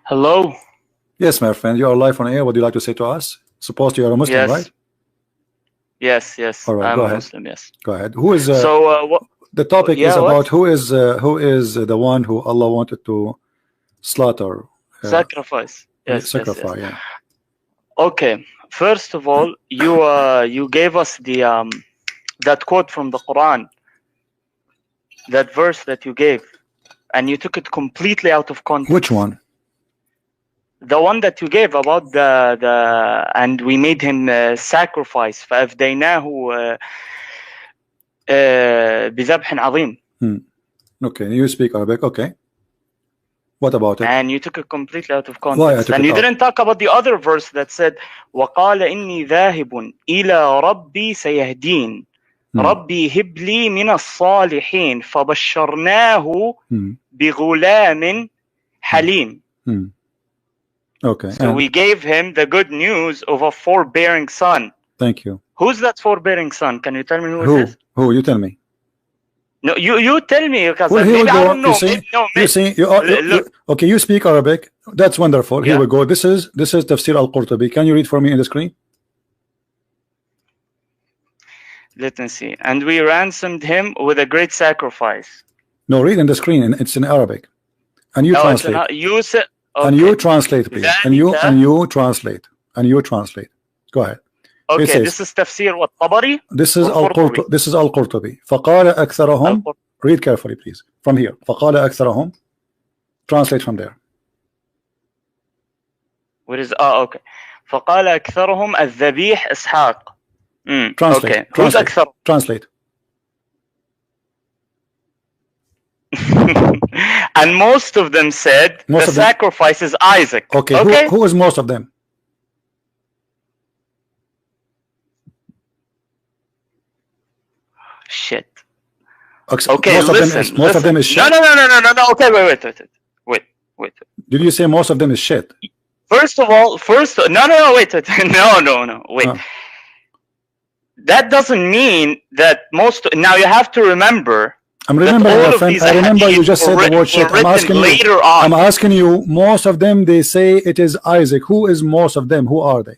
Hello. Yes, my friend, you are live on air. What do you like to say to us? Supposed you are a Muslim, Yes. right? Yes. All right, I'm go a ahead. Muslim. Yes. Go ahead. Who is What? the topic Yeah, is what? about who is the one who Allah wanted to slaughter, Sacrifice. Yes. sacrifice? Yeah. Okay. First of all, you gave us the that quote from the Quran, that verse that you gave, and you took it completely out of context. Which one? The one that you gave about the and we made him sacrifice. فأفديناه بذبح عظيم. Okay, you speak Arabic. Okay. What about it? And you took it completely out of Why I context. took And it you out? didn't talk about the other verse that said, وَقَالَ إِنِّي ذَاهِبٌ إِلَى رَبِّي سَيَهْدِينَ رَبِّي هِبْ لِي مِنَ الصَّالِحِينَ فَبَشَّرْنَاهُ بِغُلَامٍ حَلِيمٍ. Okay. So we gave him the good news of a forbearing son. Thank you. Who's that forbearing son? Can you tell me who it is? Who? You tell me. No, you tell me, because Well, here we maybe go. I don't know. You see, Maybe, no, you maybe, see, look. okay, you speak Arabic. That's wonderful. Here Yeah. we go. This is Tafsir al-Qurtubi. Can you read for me in the screen? Let me see. And we ransomed him with a great sacrifice. No, read in the screen, and it's in Arabic. And you No, it's translate. not. You said. Okay. And you translate, please. And you translate. And you translate. Go ahead. Okay, says, this is Tafsir what Tabari. This is al-Qurtubi. This is al-Qurtubi. فقال أكثرهم. Read carefully, please. From here. فقال أكثرهم. Translate from there. What is? Oh, okay. فقال أكثرهم الذبيح إسحاق. Translate. Okay. Who's أكثر? Translate. And most of them said the sacrifice is Isaac. Okay. Who is most of them? Shit. Okay, most of them is shit. No. Okay, wait. Did you say most of them is shit? First of all, no, wait. No, wait. That doesn't mean that most. Now you have to remember. I'm remembering, my friend. I remember you just said the word shit. I'm asking you. Most of them, they say it is Isaac. Who is most of them? Who are they?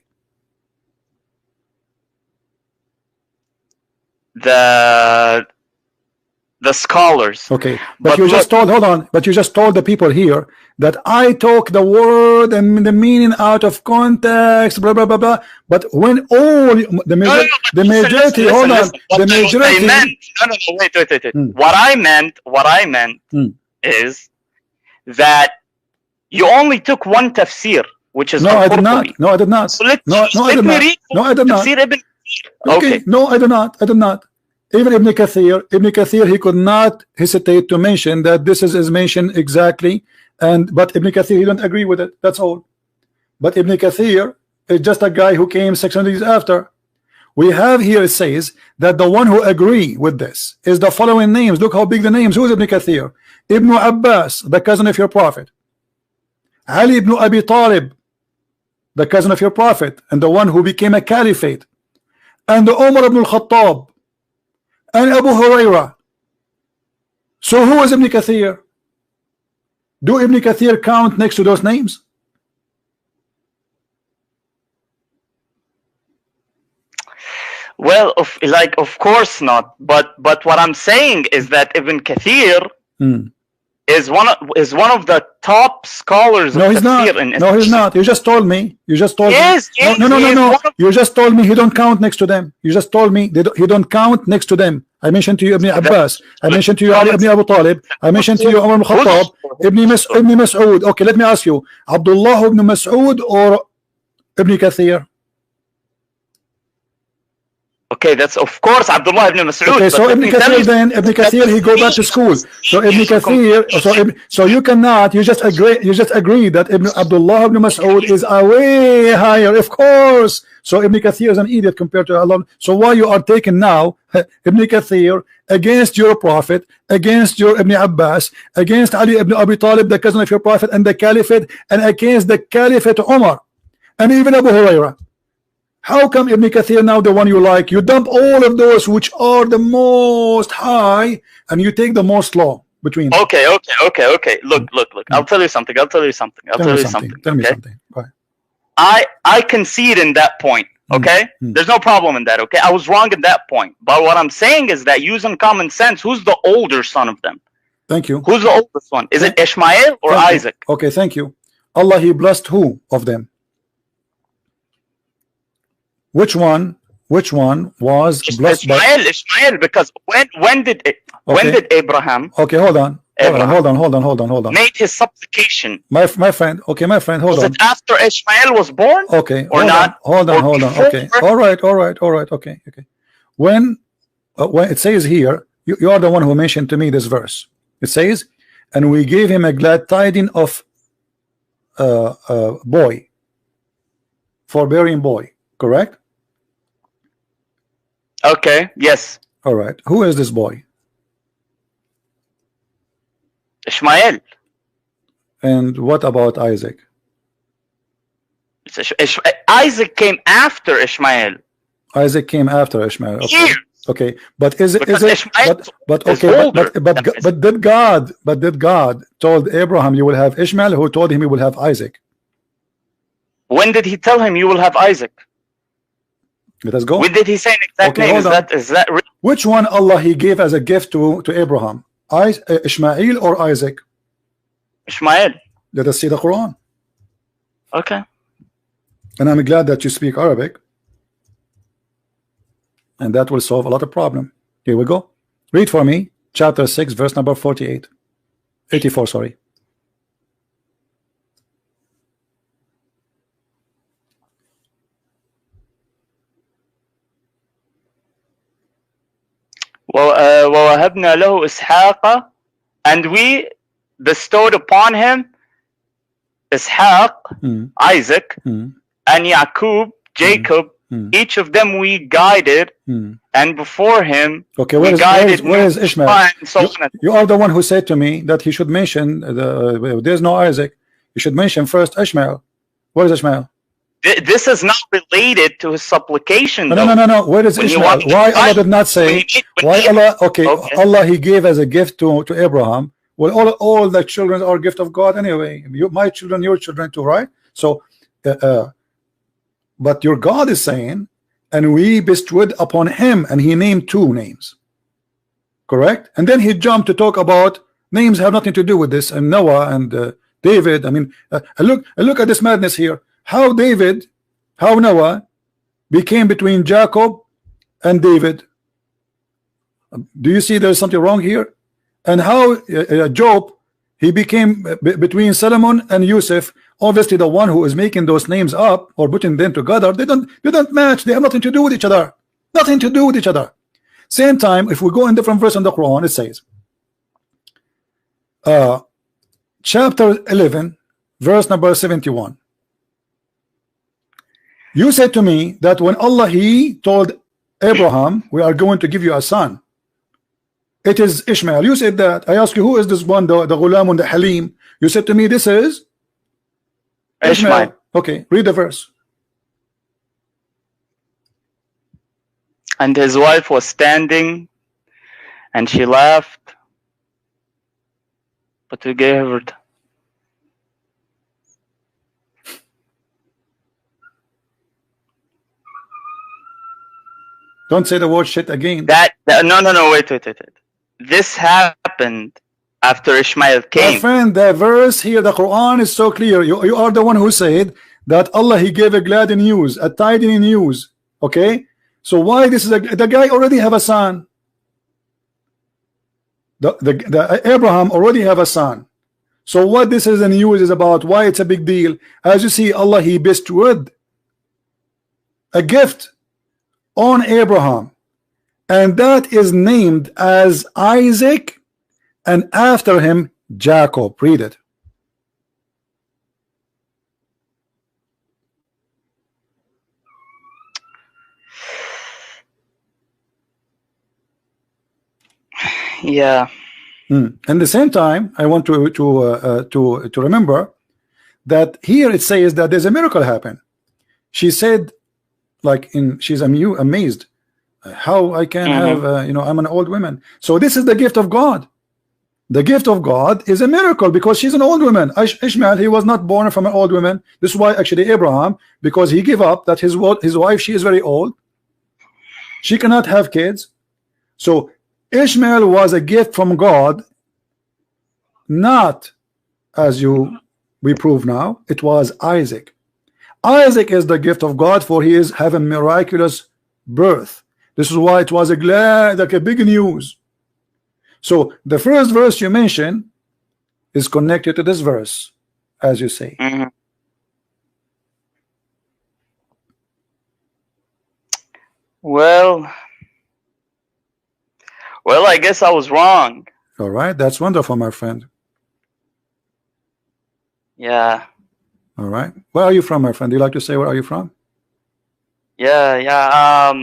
The scholars. Okay, but you just told. Hold on. But you just told the people here that I took the word and the meaning out of context. Blah blah blah blah. But when all the majority, hold on, the majority. Wait. What I meant is that you only took one tafsir, which is no, I did not. No, I did not. So no, I did not. No, I did not. Okay, no, I did not. Even Ibn Kathir, he could not hesitate to mention that this is mentioned exactly, but Ibn Kathir, he don't agree with it. That's all. But Ibn Kathir is just a guy who came 600 years after. We have here, it says that the one who agree with this is the following names. Look how big the names. Who is Ibn Kathir? Ibn Abbas, the cousin of your prophet. Ali ibn Abi Talib, the cousin of your prophet, and the one who became a caliphate. And Umar ibn al-Khattab. And Abu Huraira. So who is Ibn Kathir? Do Ibn Kathir count next to those names? Well, of course not. But what I'm saying is that Ibn Kathir is one of the top scholars of tafsir. No, he's not. You just told me. You just told me. No. You just told me he don't count next to them. You just told me he don't count next to them. I mentioned to you Ibn Abbas. I mentioned to you Ali ibn Abu Talib. I mentioned to you Umar ibn Khattab. Ibn Mas'ud. Okay, let me ask you. Abdullah ibn Mas'ud or Ibn Kathir? Okay, that's of course Abdullah ibn Mas'ud. Okay, so Ibn Kathir he go back to school. So Ibn Kathir, so you cannot. You just agree that Abdullah ibn Mas'ud is a way higher, of course. So Ibn Kathir is an idiot compared to Allah. So why you are taking now Ibn Kathir against your prophet, against your Ibn Abbas, against Ali ibn Abi Talib, the cousin of your prophet, and the caliphate, and against the caliphate Umar, and even Abu Huraira? How come Ibn Kathir now the one you like? You dump all of those which are the most high, and you take the most low between them. Okay. Look. I'll tell you something. Tell me something. Right. I concede in that point. Okay, there's no problem in that. Okay, I was wrong in that point. But what I'm saying is that using common sense, who's the older son of them? Thank you. Who's the oldest one? Is it Ishmael or Isaac? Okay, thank you. Allah, He blessed who of them? Which one was blessed by Ishmael, because when did Abraham? Okay, hold on. Made his supplication. My friend, hold on. Was it after Ishmael was born? Okay, or not? Hold on. Okay, all right. Okay. When it says here, you are the one who mentioned to me this verse. It says, and we gave him a glad tiding of boy, forbearing boy. Correct? Okay. Yes. All right. Who is this boy? Ishmael. And what about Isaac? Isaac came after Ishmael. Isaac came after Ishmael. Okay. Years. Okay, but is it Ishmael but did God told Abraham you will have Ishmael, who told him you will have Isaac? When did he tell him you will have Isaac? Let us go. When did he say an exact name? Is that which one Allah He gave as a gift to Abraham? Ishmael or Isaac? Ishmael. Let us see the Quran. Okay. And I'm glad that you speak Arabic, and that will solve a lot of problem. Here we go. Read for me chapter 6 verse number 84, sorry. وَوَهَبْنَا لَهُ إِسْحَاقَ, and we bestowed upon him Ishaq, Isaac, and Yaqub, Jacob. Each of them we guided, and before him we guided. Where is Ishmael? You are the one who said to me that he should mention there's no Isaac. You should mention first Ishmael. Where is Ishmael? This is not related to his supplication. No. Where is Ishmael? Why Allah did not say? Why Allah? Okay, Allah He gave as a gift to Abraham. Well, all the children are a gift of God anyway. My children, your children too, right? So, but your God is saying, and we bestowed upon him, and he named 2 names. Correct? And then he jumped to talk about names have nothing to do with this, and Noah and David. I mean, look at this madness here. How Noah became between Jacob and David. Do you see there's something wrong here? And how Job, he became between Solomon and Yusuf. Obviously the one who is making those names up or putting them together, they don't match. They have nothing to do with each other. Same time, if we go in different verse in the Quran, it says chapter 11 verse number 71. You said to me that when Allah He told Abraham, we are going to give you a son, it is Ishmael. You said that. I asked you, who is this one, the Ghulam and the Halim? You said to me, this is Ishmael. Okay, read the verse. And his wife was standing, and she laughed, but we gave her. Don't say the word shit again. No, wait. This happened after Ishmael came. My friend, the verse here, the Quran is so clear. You are the one who said that Allah He gave a glad news, a tiding news. Okay, so why this is the guy already have a son. The Abraham already have a son. So what this is the news is about, why it's a big deal. As you see, Allah He bestowed a gift on Abraham, and that is named as Isaac, and after him Jacob. Read it. Yeah. And at the same time, I want to remember that here it says that there's a miracle happen. She said, like she's amazed how I can have you know, I'm an old woman. So this is the gift of God. The gift of God is a miracle because she's an old woman. Ishmael, he was not born from an old woman. This is why actually Abraham, because he gave up that his wife, she is very old, she cannot have kids. So Ishmael was a gift from God, not as we prove now. It was Isaac. Isaac is the gift of God, for he is having miraculous birth. This is why it was like a big news. So the first verse you mentioned is connected to this verse, as you say. Well, I guess I was wrong. All right, that's wonderful, my friend. Yeah. All right. Where are you from, my friend? Do you like to say where are you from? Yeah.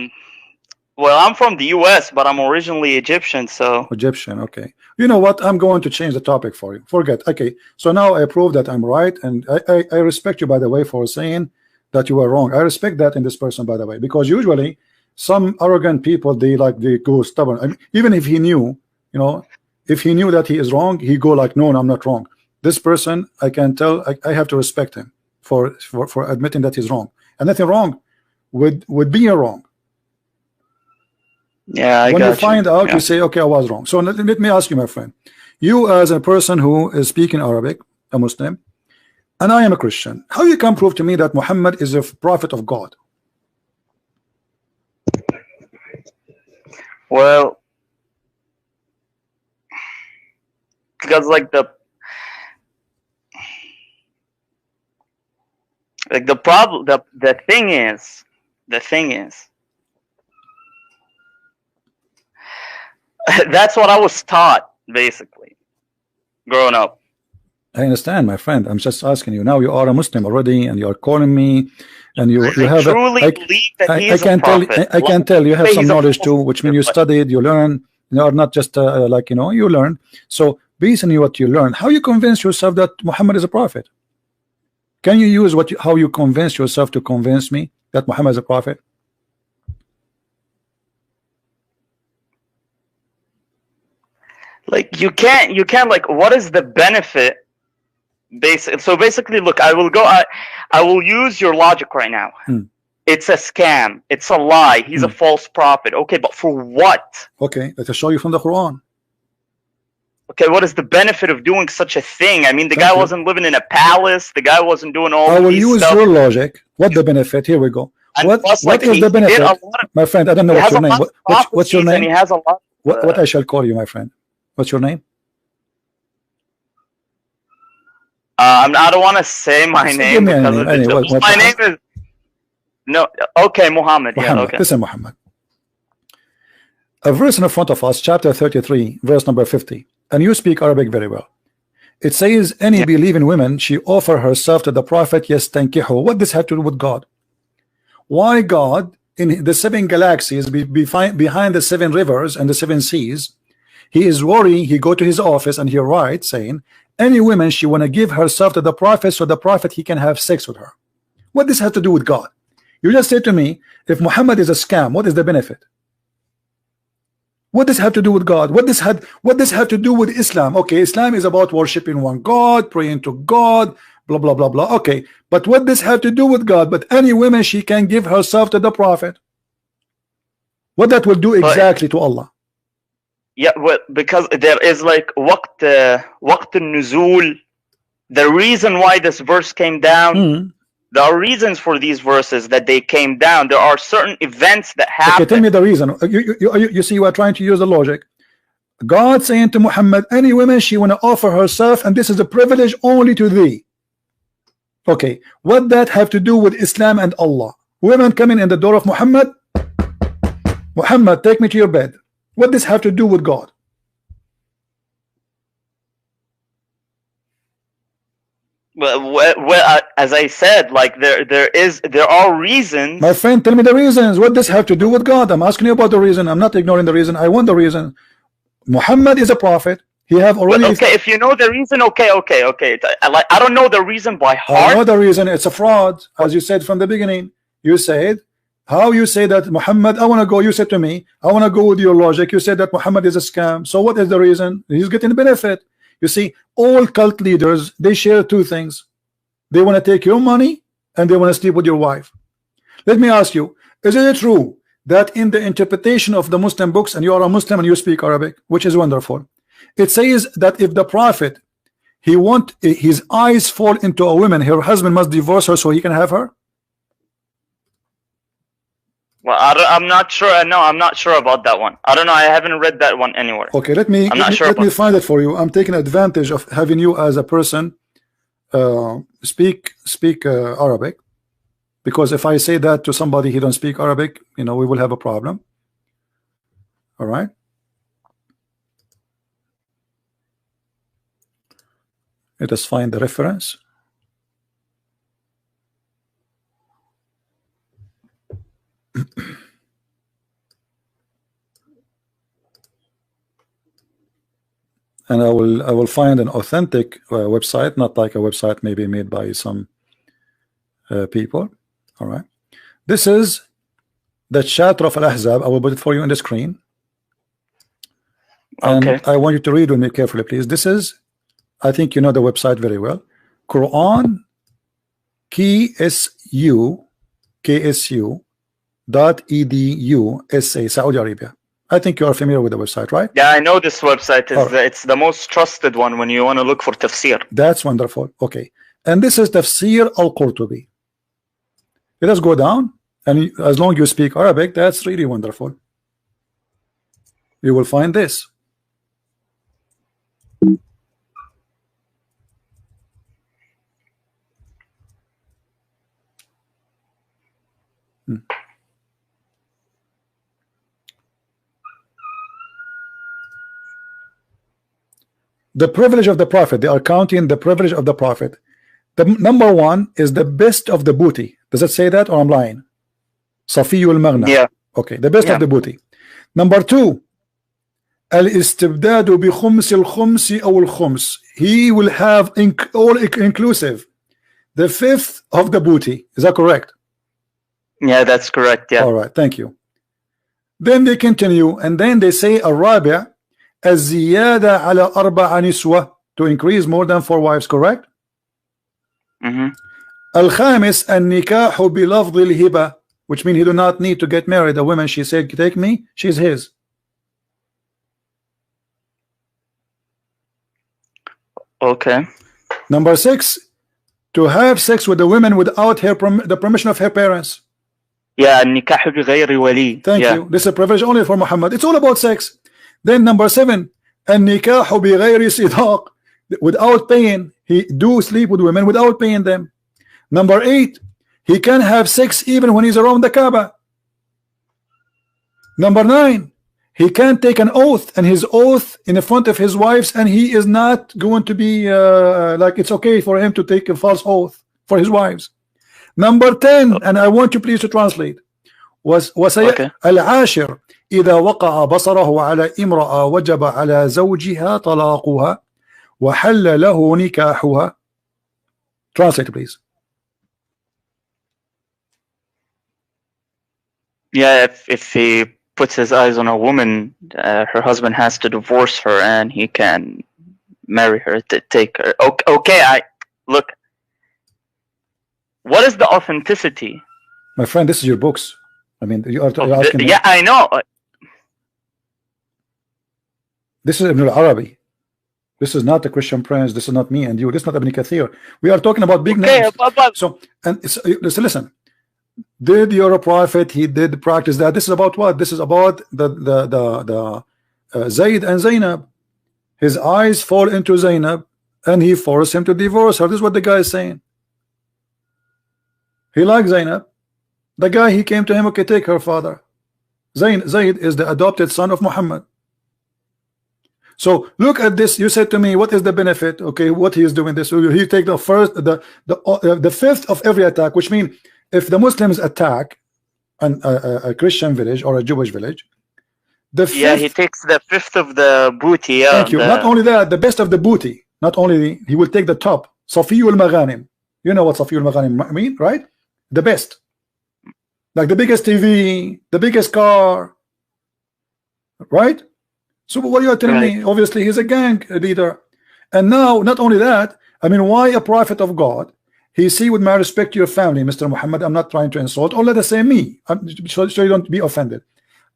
Well, I'm from the US, but I'm originally Egyptian, so. Egyptian, okay. You know what? I'm going to change the topic for you. Forget. Okay. So now I prove that I'm right, and I respect you, by the way, for saying that you were wrong. I respect that in this person, by the way, because usually some arrogant people, they go stubborn. I mean, even if he knew, you know, if he knew that he is wrong, he go like, no, I'm not wrong. This person, I can tell, I have to respect him for admitting that he's wrong, and nothing wrong would be wrong. Yeah, when you find out, you say, okay, I was wrong. So let me ask you, my friend, you as a person who is speaking Arabic, a Muslim, and I am a Christian, how you can prove to me that Muhammad is a prophet of God? Well, because like the problem, the thing is, that's what I was taught, basically, growing up. I understand, my friend. I'm just asking you. Now you are a Muslim already, and you are calling me, and you have. I believe that he is a prophet. I can tell you have some knowledge too, which means you studied, you learn. You are not just like, you know, you learn. So based on what you learn, how you convince yourself that Muhammad is a prophet? Can you use how you convince yourself to convince me that Muhammad is a prophet? Like you can't like, what is the benefit? So basically, look, I will use your logic right now. It's a scam. It's a lie. He's a false prophet. Okay, but for what? Okay, let us show you from the Quran. Okay, what is the benefit of doing such a thing? I mean, the guy wasn't living in a palace. The guy wasn't doing all I will these use stuff. your logic. What the benefit? Here we go. What is the benefit? My friend, I don't know what's your name. What's your name? And he has a lot. What I shall call you, my friend? What's your name? I don't want to say my name because my name is Muhammad. Yeah, okay. Listen, Muhammad. A verse in front of us, chapter 33, verse number 50, and you speak Arabic very well. It says, any believing woman, she offer herself to the prophet, yes, tankihu. What does have to do with God? Why God in the 7 galaxies behind the 7 rivers and the 7 seas, he is worrying, he go to his office and he writes saying, any woman, she want to give herself to the prophet, so the prophet, he can have sex with her. What does have to do with God? You just said to me, if Muhammad is a scam, what is the benefit? What does have to do with God? What does have to do with Islam? Okay, Islam is about worshiping one God, praying to God, blah blah blah blah. Okay, but what does have to do with God? But any woman, she can give herself to the prophet. What that will do exactly to Allah? Yeah, well, because there is like waqt al-nuzul. The reason why this verse came down, there are reasons for these verses that they came down. There are certain events that happen. Okay, tell me the reason. You see, you are trying to use the logic. God saying to Muhammad, any woman, she want to offer herself, and this is a privilege only to thee. Okay, what that have to do with Islam and Allah? Women coming in the door of Muhammad, Muhammad, take me to your bed. What does have to do with God? Well, as I said, like there are reasons. My friend, tell me the reasons. What does have to do with God? I'm asking you about the reason. I'm not ignoring the reason. I want the reason. Muhammad is a prophet. He have already. But okay, if you know the reason, okay. I don't know the reason by heart. I know the reason. It's a fraud, as you said from the beginning. You said How you say that Muhammad, I want to go, you said to me, I want to go with your logic. You said that Muhammad is a scam. So what is the reason? He's getting benefit. You see, all cult leaders, they share two things. They want to take your money and they want to sleep with your wife. Let me ask you, is it true that in the interpretation of the Muslim books, and you are a Muslim and you speak Arabic, which is wonderful, it says that if the Prophet, he want his eyes fall into a woman, her husband must divorce her so he can have her? Well, I'm not sure. No, I'm not sure about that one. I don't know. I haven't read that one anywhere. Okay, let me find it for you. I'm taking advantage of having you as a person speak Arabic, because if I say that to somebody he don't speak Arabic, you know, we will have a problem. All right. Let us find the reference. And I will find an authentic website, not like a website maybe made by some people. All right, this is the Chat of Al-Ahzab. I will put it for you on the screen. And okay, I want you to read with me carefully, please. This is, I think you know the website very well. Quran KSU.edu SA, Saudi Arabia. I think you are familiar with the website, right? Yeah, I know this website. It's the most trusted one when you want to look for tafsir. That's wonderful. Okay, and this is Tafsir Al-Qurtubi. Let us go down, and as long as you speak Arabic, that's really wonderful. You will find this. The privilege of the Prophet. They are counting the privilege of the Prophet. The number one is the best of the booty. Does it say that, or I'm lying? Safiyul Maghna. Yeah. Okay, the best of the booty. Number two, Al-Istibdadu bi khums al-khumsi aw al-khums. He will have all inclusive. The fifth of the booty. Is that correct? Yeah, that's correct. Yeah. All right, thank you. Then they continue, and then they say Arabi الزيادة على 4 نسوة, to increase more than 4 wives, correct? الخامس النكاح بلفظ الهبة, which means he do not need to get married. A woman, she said, take me, she's his. Okay. Number 6, to have sex with the women without her the permission of her parents. Yeah, النكاح بغير ولي. Thank you. This is a privilege only for Muhammad. It's all about sex. Then number 7, النكاح بغير صداق, without paying. He do sleep with women without paying them. Number 8, he can have sex even when he's around the Kaaba. Number 9, he can take an oath, and his oath in front of his wives, and he is not going to be like it's okay for him to take a false oath for his wives. Number 10, and I want you please to translate, was العاشر إذا وقع بصره على امرأة وجب على زوجها طلاقها وحل له نكاحها. Translate please. Yeah, if he puts his eyes on a woman, her husband has to divorce her, and he can marry her, to take her. Okay, look. What is the authenticity? My friend, this is your books. I mean, you are asking. Yeah, I know. This is Ibn al-Arabi. This is not the Christian Prince. This is not me and you. This is not Ibn Kathir. We are talking about big names. So listen. Did your prophet? He did practice that. This is about what? This is about the Zayd and Zainab. His eyes fall into Zainab, and he forced him to divorce her. This is what the guy is saying. He likes Zainab. The guy, he came to him, okay, take her father. Zayd is the adopted son of Muhammad. So look at this. You said to me, what is the benefit? Okay, what he is doing this. So he take the first, the fifth of every attack, which means if the Muslims attack a Christian village or a Jewish village, the fifth, he takes the fifth of the booty. Yeah, thank you. Not only that, the best of the booty. Not only he will take the top. Safiyul Maghanim. You know what Safiyul Maghanim mean, right? The best. like the biggest TV, the biggest car, right? So what you are telling me, obviously he's a gang leader. And now, not only that, I mean, why a prophet of God? He see, with my respect to your family, Mr. Muhammad, I'm not trying to insult, or let us say me, so you don't be offended.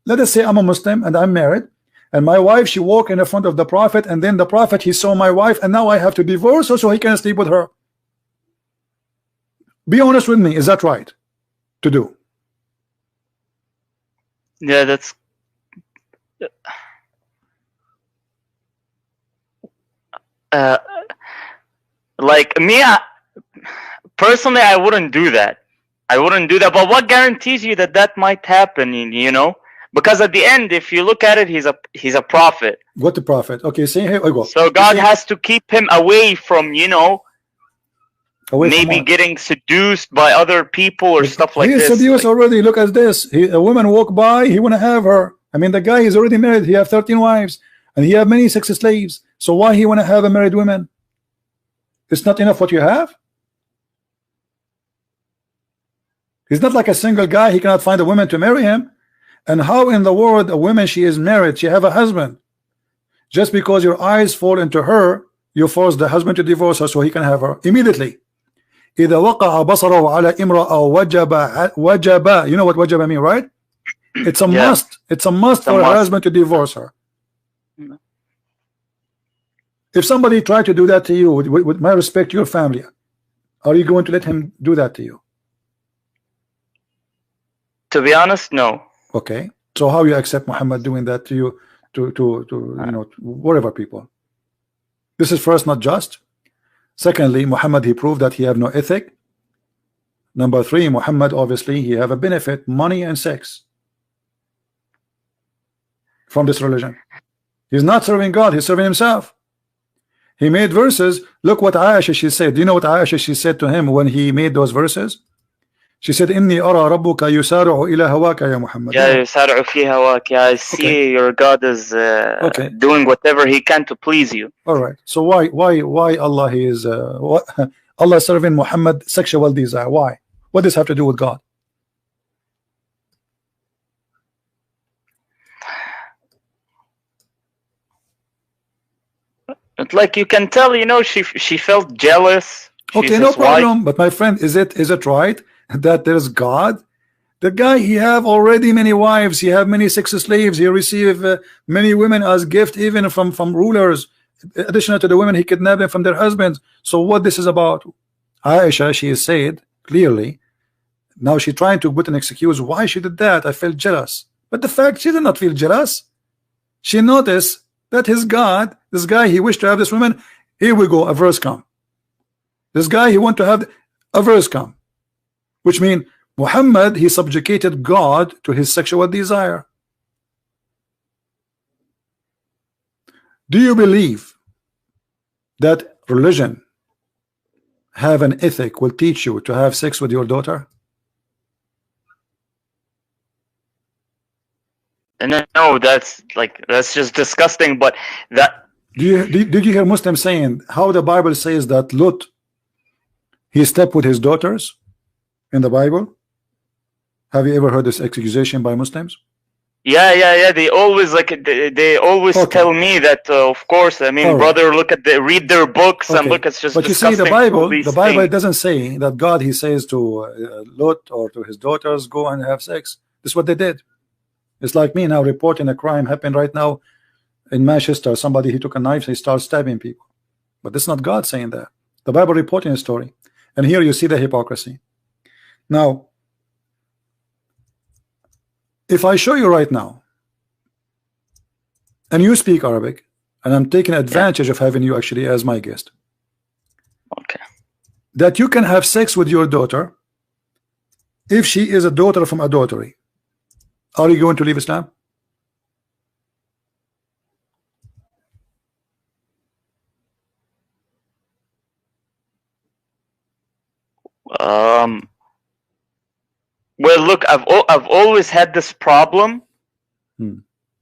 Let us say I'm a Muslim and I'm married, and my wife, she walked in the front of the prophet, and then the prophet, he saw my wife, and now I have to divorce her so he can sleep with her. Be honest with me, is that right to do? Yeah, that's like me, personally, I wouldn't do that. I wouldn't do that. But what guarantees you that that might happen? You know, because at the end, if you look at it, he's a prophet. What the prophet? Okay, say here I go. So God has to keep him away from, you know, maybe getting seduced by other people or stuff like this. He is seduced already. Look at this. A woman walk by, he want to have her. I mean, the guy is already married. He have 13 wives, and he have many sex slaves. So why he want to have a married woman? It's not enough what you have. He's not like a single guy. He cannot find a woman to marry him. And how in the world a woman, she is married, she have a husband, just because your eyes fall into her, you force the husband to divorce her so he can have her immediately. إذا وقع بصره على امرأة وجب. You know what wajaba mean, right? It's a must. It's a must for her husband to divorce her. If somebody tried to do that to you, with my respect to your family, are you going to let him do that to you? To be honest, no. Okay. So how you accept Muhammad doing that to you, to you know, whatever people? This is first not just. Secondly, Muhammad, he proved that he have no ethic. Number three, Muhammad, obviously he have a benefit, money and sex, from this religion. He's not serving God, he's serving himself. He made verses. Look what Aisha, she said. Do you know what Aisha, she said to him when he made those verses? She said, "Inni ara rabbuka yusari'u ila hawaka ya Muhammad." Yeah, yusari'u fi hawaka. I see your God is doing whatever he can to please you. All right. So why Allah is Allah serving Muhammad sexual desire? Why? What does this have to do with God? It's like you can tell, you know, she felt jealous. Okay, no problem. But my friend, is it right that there's God? The guy, he have already many wives, he have many sex slaves, he receive many women as gift, even from rulers, additional to the women he kidnapped them from their husbands. So what this is about? Aisha, she is said clearly, now she trying to put an excuse why she did that. I felt jealous, but the fact, she did not feel jealous. She noticed that his God, this guy, he wished to have this woman. Here we go, a verse come. This guy, he want to have a verse come, which means Muhammad, he subjugated God to his sexual desire. Do you believe that religion have an ethic will teach you to have sex with your daughter? No, that's just disgusting. But that did you hear Muslims saying how the Bible says that Lot, he slept with his daughters in the Bible? Have you ever heard this accusation by Muslims? Yeah. They always tell me that. Of course, I mean, brother, read their books and look. It's just. But you see, the Bible doesn't say that God, he says to Lot or to his daughters, go and have sex. This is what they did. It's like me now reporting a crime happened right now in Manchester. Somebody, he took a knife, he started stabbing people. But it's not God saying that. The Bible reporting a story. And here you see the hypocrisy. Now, if I show you right now, and you speak Arabic, and I'm taking advantage of having you actually as my guest, okay, that you can have sex with your daughter if she is a daughter from adultery, are you going to leave Islam? Well, look, I've always had this problem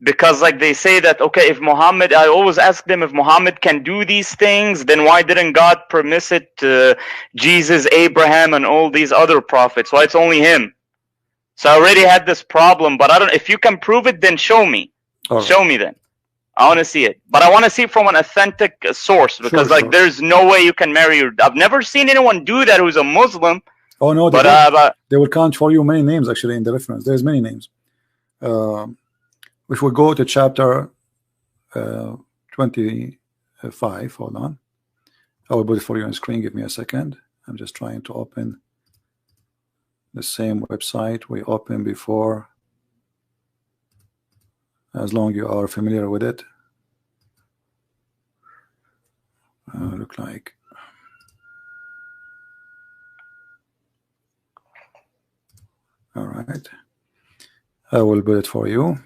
because, like, they say that, okay, if Muhammad, I always ask them, if Muhammad can do these things, then why didn't God permit it to Jesus, Abraham, and all these other prophets? Why it's only him? So I already had this problem, but I don't. If you can prove it, then show me. Right. Show me then. I want to see it, but I want to see it from an authentic source, because there's no way you can marry your. I've never seen anyone do that who's a Muslim. Oh no, they will count for you many names actually in the reference. There's many names. If we go to chapter 25, hold on. I will put it for you on screen. Give me a second. I'm just trying to open the same website we opened before, as long as you are familiar with it. Look like. All right. I will put it for you.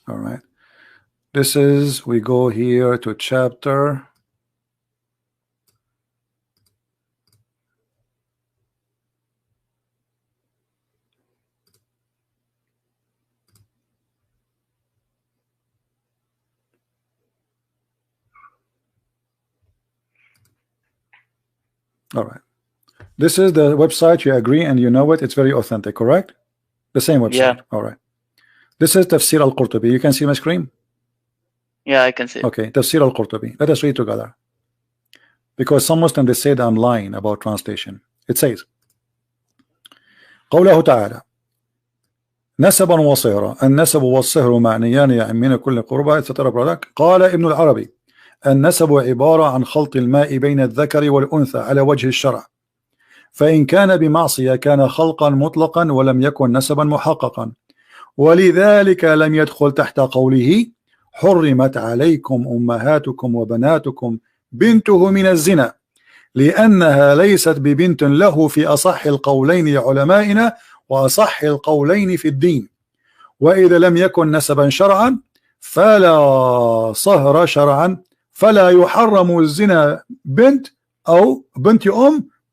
All right. This is, we go here to chapter. All right. This is the website. You agree and you know it. It's very authentic, correct? The same website. Yeah. All right. This is Tafsir al-Qurtubi. You can see my screen? Yeah, I can see. Okay. Tafsir al-Qurtubi. Let us read together. Because some Muslims, they say that I'm lying about translation. It says, قوله تعالى نسبا وصهرا النسب والصهر معنيان يعمين كل قربة etc. قال ابن العربي النسب عبارة عن خلط الماء بين الذكر والأنثى على وجه الشرع، فإن كان بمعصية كان خلقا مطلقا ولم يكن نسبا محققا، ولذلك لم يدخل تحت قوله حرمت عليكم أمهاتكم وبناتكم بنته من الزنا، لأنها ليست ببنت له في أصح القولين لعلمائنا وأصح القولين في الدين، وإذا لم يكن نسبا شرعا فلا صهر شرعا فلا يحرم الزنا بنت أو بنت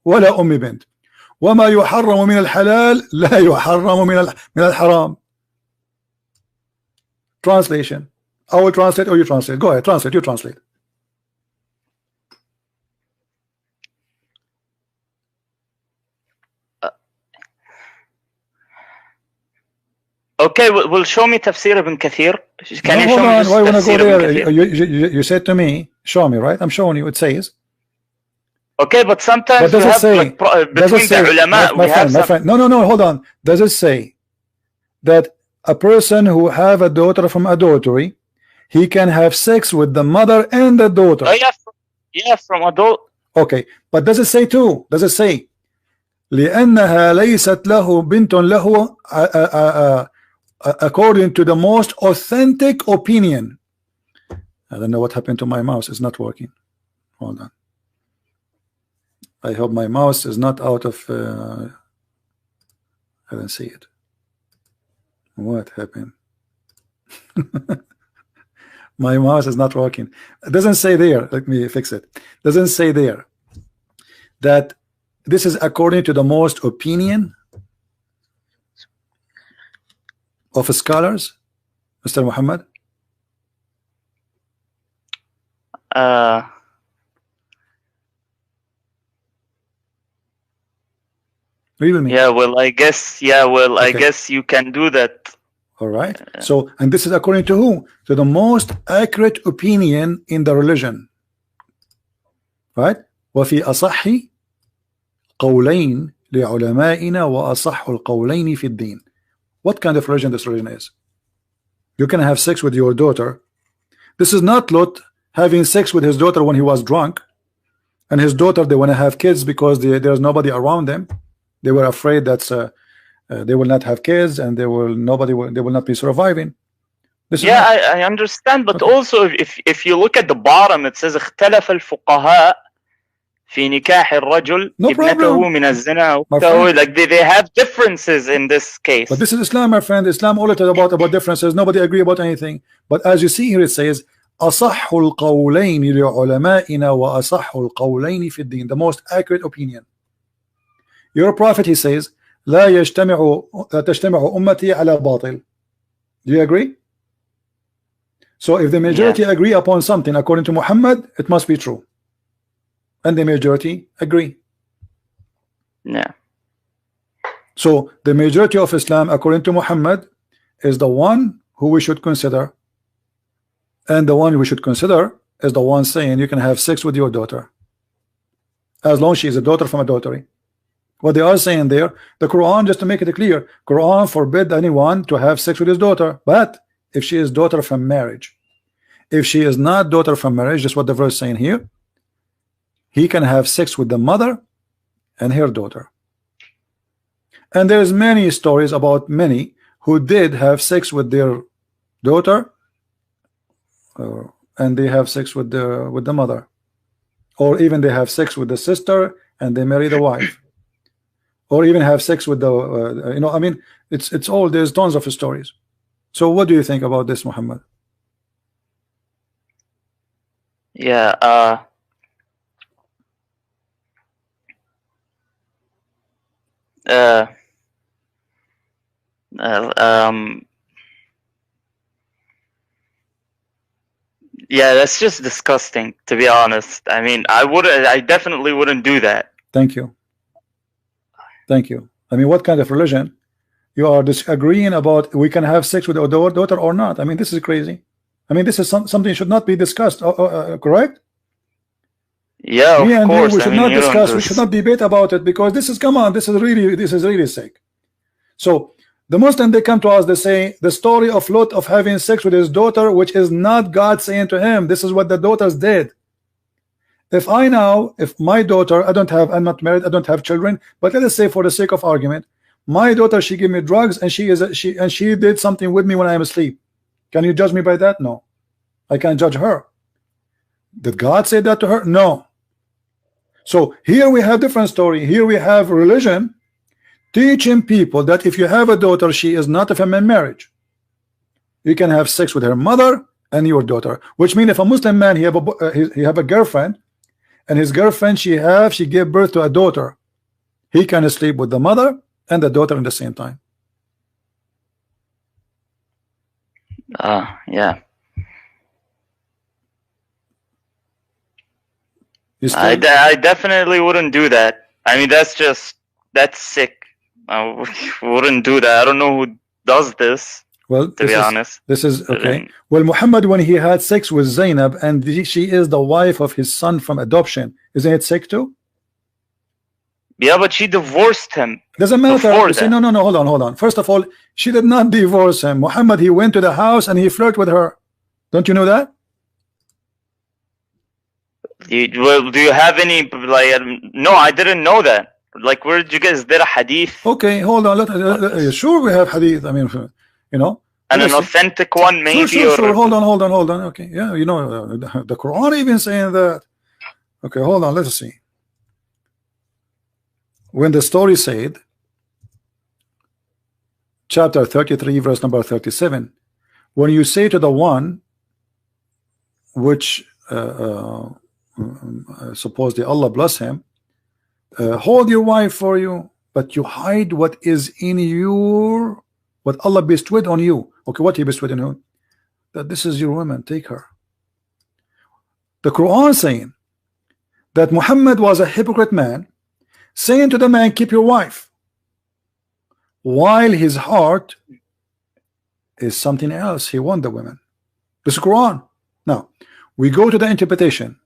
ولا أم بنت، وما يحرم من الحلال لا يحرم من الحرام. Translation. I will translate or you translate. Go ahead, translate. You translate. Okay, well, show me Tafsir ibn Kathir. Can you show me why wanna go there? You said to me, show me, right? I'm showing you. It says. Okay, but sometimes does we it have say, like, between the ulama, my friend. No, hold on. Does it say that a person who have a daughter from adultery, he can have sex with the mother and the daughter? Oh, yeah, from adult. Okay, but does it say too? Does it say لأنها ليست له بنت له according to the most authentic opinion? I don't know what happened to my mouse. It's not working. Hold on. I hope my mouse is not out of I don't see it. What happened? My mouse is not working. It doesn't say there. Let me fix it. It doesn't say there that this is according to the most opinion of scholars, Mr. Muhammad. Yeah, well, I guess. Yeah, well, okay. I guess you can do that. All right. So, and this is according to who? To the most accurate opinion in the religion. Right? وفي أصح قولين لعلمائنا وأصح القولين في الدين. What kind of religion this religion is? You can have sex with your daughter. This is not Lot having sex with his daughter when he was drunk, and his daughter, they want to have kids because there's nobody around them. They were afraid that they will not have kids and they will not be surviving. I understand, but okay. Also if you look at the bottom, it says اختلف الفقهاء في نكاح الرجل ابنته من الزنا. So like they have differences in this case. But this is Islam, my friend. Islam all about differences. Nobody agree about anything. But as you see here, it says أصح القولين لعلمائنا وأصح القولين في الدين. The most accurate opinion. Your prophet, he says, لا تجتمع أمتي على باطل. Do you agree? So if the majority agree upon something according to Muhammad, it must be true. And the majority agree. Yeah. So the majority of Islam, according to Muhammad, is the one who we should consider, and the one we should consider is the one saying you can have sex with your daughter as long as she is a daughter from adultery. What they are saying there, the Quran, just to make it clear, Quran forbid anyone to have sex with his daughter, but if she is daughter from marriage. If she is not daughter from marriage, just what the verse saying here, he can have sex with the mother and her daughter. And there's many stories about many who did have sex with their daughter, and they have sex with the mother, or even they have sex with the sister and they marry the wife, or even have sex with the you know, I mean, it's all, there's tons of stories. So what do you think about this, Muhammad? Yeah, yeah, that's just disgusting, to be honest. I mean, I definitely wouldn't do that. Thank you. Thank you. I mean, what kind of religion? You are disagreeing about we can have sex with our daughter or not. I mean, this is crazy. I mean, this is something should not be discussed, correct? Yeah, of course. We should not discuss, we should not debate about it, because this is, come on, this is really sick. So the Muslim, they come to us, they say the story of Lot of having sex with his daughter, which is not God saying to him, this is what the daughters did. If my daughter, I'm not married, I don't have children, but let us say for the sake of argument, my daughter, she gave me drugs and she did something with me when I am asleep. Can you judge me by that? No. I can't judge her. Did God say that to her? No. So here we have different story. Here we have religion teaching people that if you have a daughter, she is not of a marriage. You can have sex with her mother and your daughter, which means if a Muslim man, he have a girlfriend, and his girlfriend she gave birth to a daughter, he can sleep with the mother and the daughter at the same time. Yeah. I definitely wouldn't do that. I mean, that's sick. I wouldn't do that. I don't know who does this. Well, to be honest, this is okay. Well, Muhammad, when he had sex with Zainab, and she is the wife of his son from adoption, isn't it sick too? Yeah, but she divorced him. Doesn't matter. Say, no, hold on. First of all, she did not divorce him. Muhammad, he went to the house and he flirted with her. Don't you know that? Do you have any, like, no, I didn't know that. Like, where did you guys, is there a hadith? Okay, hold on. Sure, we have hadith. I mean, you know, and an authentic one, maybe. Sure. Hold on. Okay, yeah, you know, the Quran even saying that. Okay, hold on. Let's see. When the story said, chapter 33, verse number 37, when you say to the one which supposedly Allah bless him, hold your wife for you, but you hide what is in your, what Allah bestowed on you. Okay, what He bestowed on you? That this is your woman, take her. The Quran saying that Muhammad was a hypocrite man, saying to the man, keep your wife, while his heart is something else. He want the women. This is Quran. Now we go to the interpretation,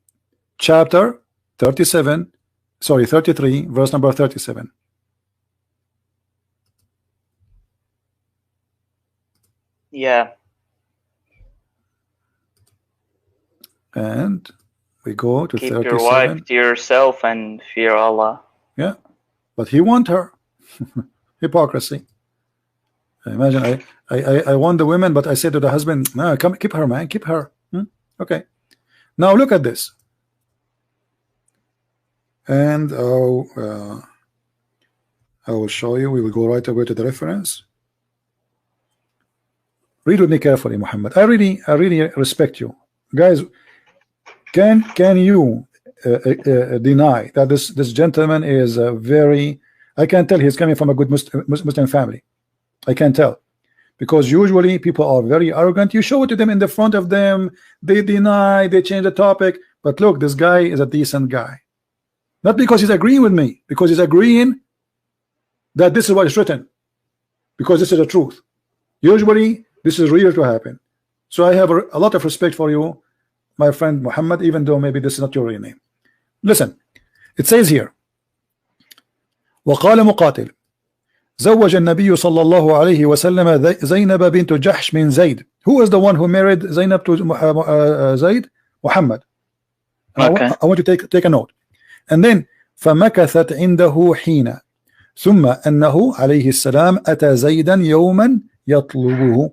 chapter 33, verse number 37. Yeah. And we go to keep 37. Your wife to yourself and fear Allah. Yeah, but he want her. Hypocrisy. Imagine I want the women, but I say to the husband, no, come keep her, man, keep her. Okay. Now look at this. And I will show you. We will go right away to the reference. Read with me carefully, Muhammad. I really respect you, guys. Can you deny that this gentleman is very? I can tell he's coming from a good Muslim family. I can tell, because usually people are very arrogant. You show it to them in the front of them, they deny, they change the topic. But look, this guy is a decent guy. Not because he's agreeing with me, because he's agreeing that this is what is written, because this is the truth. Usually this is real to happen. So I have a lot of respect for you, my friend Muhammad, even though maybe this is not your real name. Listen, it says here, وقال مقاتل زوج النبي صلى الله عليه وسلم زينب بنت جحش من زيد. Who is the one who married Zainab to Zayd? Muhammad. Okay. I want to take a note. And then فمكثت عنده حين ثم أنه عليه السلام أتى زيدا يوما يطلبه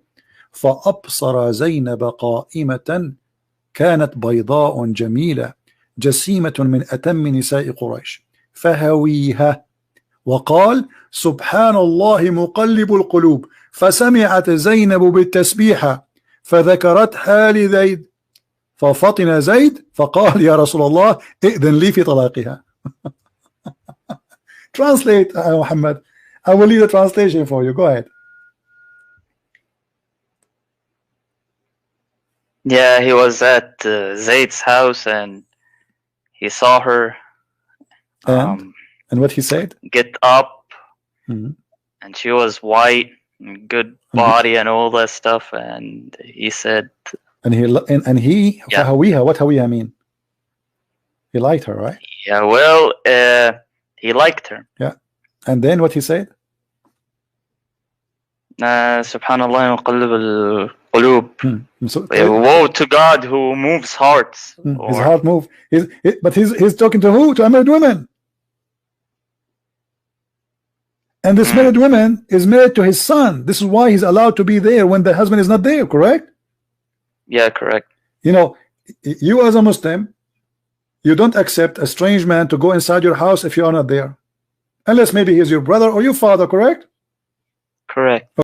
فأبصر زينب قائمة كانت بيضاء جميلة جسيمة من أتم نساء قريش فهويها وقال سبحان الله مقلب القلوب فسمعت زينب بالتسبيحة فذكرتها لزيد ففطن زيد فقال يا رسول الله ائذن لي في طلاقها. Translate, Muhammad. I will leave the translation for you. Go ahead. Yeah, he was at Zayd's house and he saw her. And what he said? Get up. Mm-hmm. And she was white, good body, and all that stuff. And he said. And he yeah. فهويها. What هويها mean? He liked her, right? Yeah. Well, he liked her. Yeah. And then what he said? Subhanallah muqallib al-qulub. So, woe to God who moves hearts. His heart moved. But he's talking to who? To a married woman. And this married woman is married to his son. This is why he's allowed to be there when the husband is not there, correct? Yeah, correct. You know, you as a Muslim, you don't accept a strange man to go inside your house if you are not there. Unless maybe he's your brother or your father, correct? Correct.